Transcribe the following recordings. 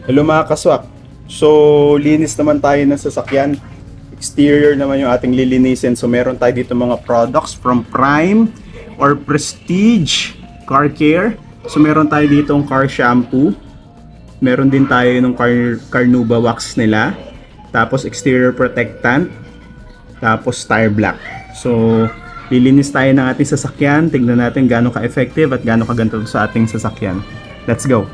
Hello mga kaswak. So, linis naman tayo ng sasakyan. Exterior naman yung ating lilinisin. So, meron tayo dito mga products from Prime or Prestige Car Care. So, meron tayo dito ang car shampoo. Meron din tayo ng Carnauba wax nila. Tapos, exterior protectant. Tapos, tire black. So, lilinis tayo ng ating sasakyan. Tignan natin gaano ka-effective at gaano kaganto sa ating sasakyan. Let's go!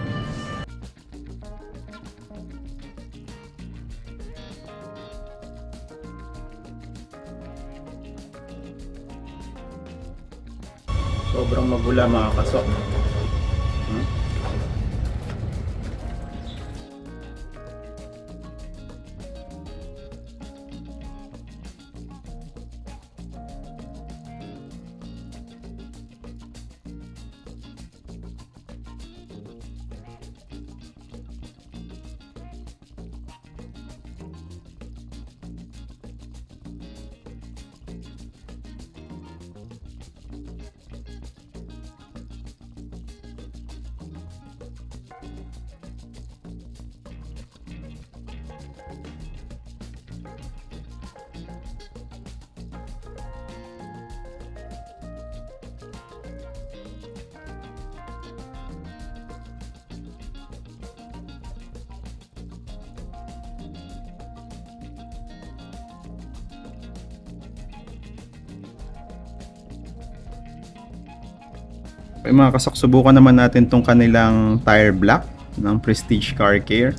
Sobrang mabula mga kasok. Hmm? Okay, mga kasok, subukan naman natin tong kanilang tire black ng Prestige Car Care.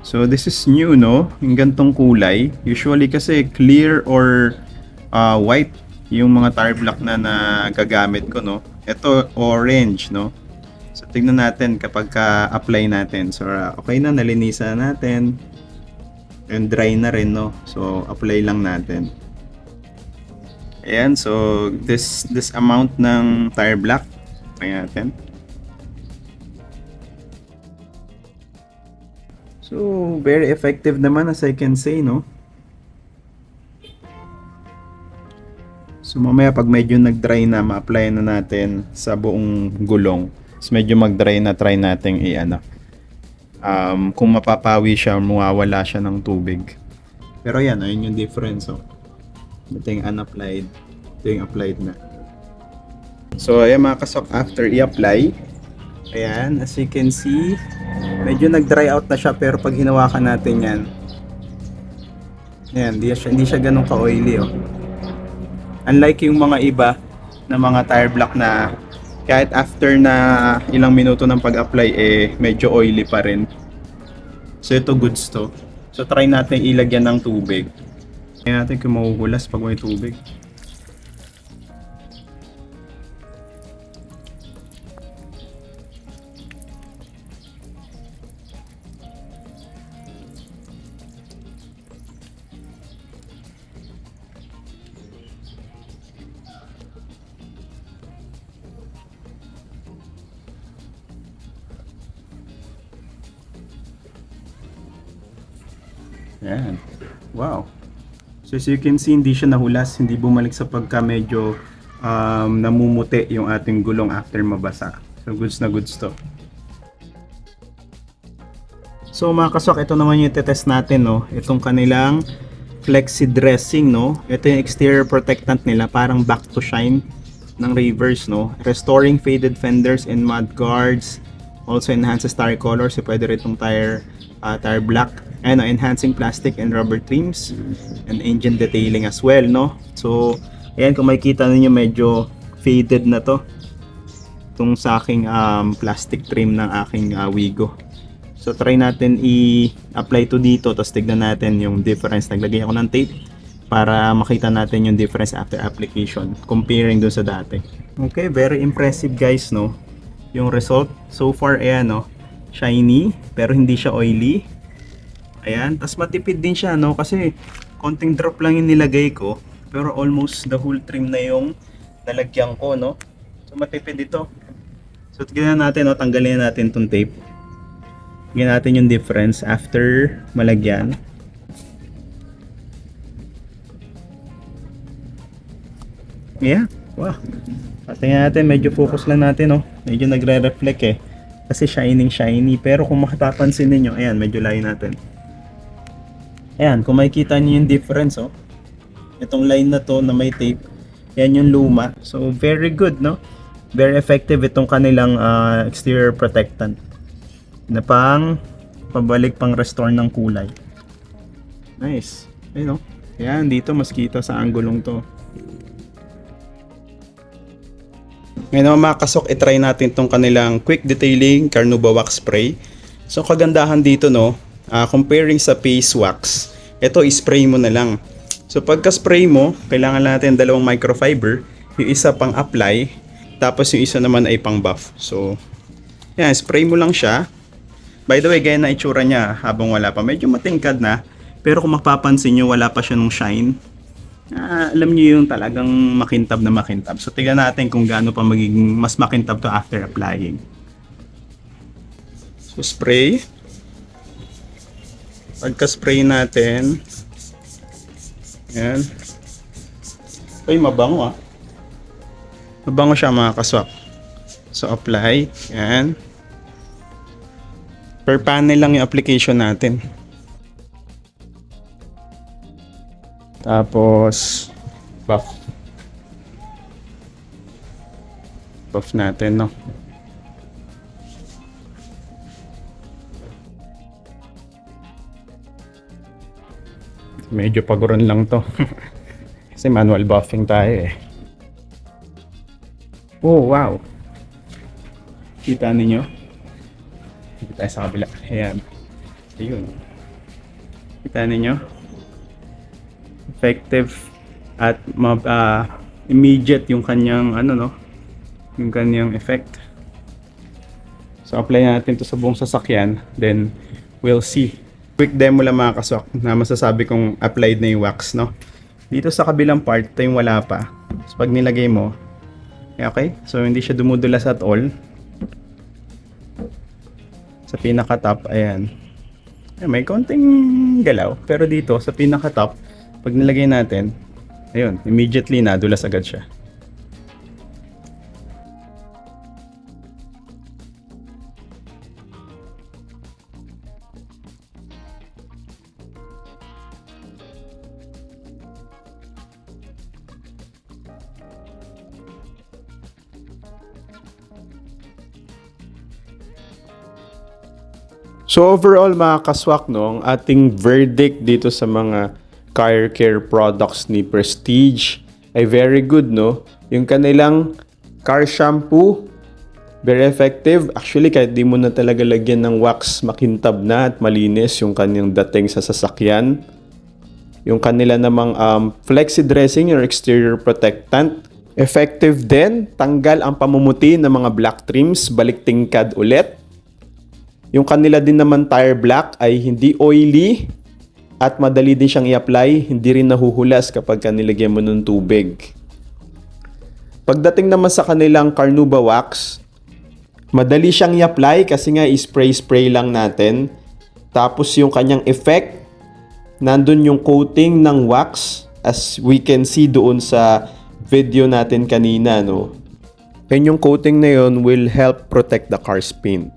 So this is new, no? Yung gantong kulay. Usually kasi clear or white yung mga tire black na nagagamit ko, no? Ito orange, no? So tignan natin kapag ka-apply natin. So okay na, nalinisan natin. And dry na rin, no? So apply lang natin. Ayan, so this amount ng tire black. Try natin. So, very effective naman as I can say, no? So, mamaya pag medyo nag-dry na, ma-apply na natin sa buong gulong. So, medyo mag-dry na, try natin i-ano. Kung mapapawi siya, mawawala siya ng tubig. Pero yan, ayun yung difference, oh. Ito yung unapplied. Ito yung applied na. So, ayan mga kasok, after i-apply, ayan, as you can see, medyo nag-dry out na siya, pero pag hinawakan natin yan, ayan, hindi siya ganun ka-oily, oh. Unlike yung mga iba na mga tire block na kahit after na ilang minuto ng pag-apply, medyo oily pa rin. So, ito goods to. So, try natin ilagyan ng tubig. Tingnan natin kung mahuhulas pag may tubig. Yan. Wow. So as you can see, hindi siya nahulas, hindi bumalik sa pagka medyo namumuti yung ating gulong after mabasa. So goods na goods to. So mga kaswak, ito naman yung test natin, no. Itong kanilang flexi dressing, no. Ito yung exterior protectant nila, parang back to shine ng reverse, no. Restoring faded fenders and mud guards. Also enhances tire color, so pwede rin itong tire black. And enhancing plastic and rubber trims and engine detailing as well, no. So ayan, kung makikita niyo medyo faded na to itong sa aking plastic trim ng aking Wigo. So try natin i-apply to dito, tapos tignan natin yung difference. Naglagay ako ng tape para makita natin yung difference after application comparing dun sa dati. Okay, very impressive guys, no, yung result so far. Ayan, no, shiny pero hindi siya oily. Ayan, tas matipid din siya, no, kasi konting drop lang yung nilagay ko, pero almost the whole trim na yung nalagyan ko, no. So matipid ito. So tignan natin, no, tanggalin natin tong tape. Tignan natin yung difference after malagyan. Yeah, wow. Tingnan natin, medyo focus lang natin, no. Medyo nagre-reflect Kasi shiny. Pero kung makapapansin ninyo, ayan, medyo layo natin. Ayan, kung makikita niyo yung difference, oh. Itong line na to na may tape, yan yung luma. So, very good, no? Very effective itong kanilang exterior protectant. Na pabalik pang restore ng kulay. Nice. Ayun, oh. Ayan, dito mas kita sa anggulong to. Ngayon naman mga kasok, itry natin itong kanilang Quick Detailing Carnauba Wax Spray. So kagandahan dito, no, comparing sa Pace Wax, ito spray mo na lang. So pagka spray mo, kailangan natin dalawang microfiber, yung isa pang apply, tapos yung isa naman ay pang buff. So yan, spray mo lang siya. By the way, ganyan na itsura niya habang wala pa. Medyo matingkad na, pero kung mapapansin nyo, wala pa siya nung shine. Alam niyo yung talagang makintab na makintab. So tignan natin kung gaano pa magiging mas makintab to after applying. So spray. Pagka-spray natin, yan. Ay, mabango ah. Mabango siya mga kaswak. So apply, yan. Per panel lang yung application natin. Tapos buff natin, no. Medyo paguran lang to. Kasi manual buffing tayo eh. Oh wow, kita ninyo, dito tayo sa kabila. Ayan, ayun, kita ninyo, effective at immediate yung kanyang yung kanyang effect. So apply natin to sa buong sasakyan, then we'll see. Quick demo lang mga kaswak na masasabi kong applied na yung wax, no. Dito sa kabilang part, ito yung wala pa. So pag nilagay mo, okay, so hindi siya dumudulas at all. Sa pinaka top, ayan, may konting galaw, pero dito sa pinaka top, pag nilagay natin, ayun, immediately nadulas agad siya. So overall mga kaswak, no, ang ating verdict dito sa mga car care products ni Prestige ay very good, no. Yung kanilang car shampoo, very effective. Actually, kahit di mo na talaga lagyan ng wax, makintab na at malinis yung kanyang dating sa sasakyan. Yung kanila namang flexi dressing or exterior protectant, effective din. Tanggal ang pamumuti ng mga black trims, balik tingkad ulit. Yung kanila din naman tire black ay hindi oily at madali din siyang i-apply, hindi rin nahuhulas kapag nilagyan mo ng tubig. Pagdating naman sa kanilang Carnauba wax, madali siyang i-apply kasi nga i-spray lang natin. Tapos yung kanyang effect, nandun yung coating ng wax as we can see doon sa video natin kanina, no. And yung coating na yun will help protect the car's paint.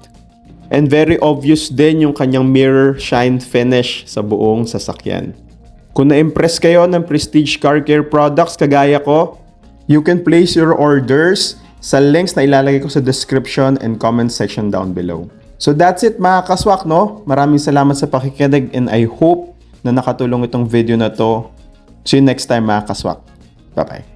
And very obvious din yung kanyang mirror shine finish sa buong sasakyan. Kung na-impress kayo ng Prestige Car Care products kagaya ko, you can place your orders sa links na ilalagay ko sa description and comment section down below. So that's it mga kaswak, no? Maraming salamat sa pakikinig and I hope na nakatulong itong video na to. See you next time mga kaswak. Bye-bye.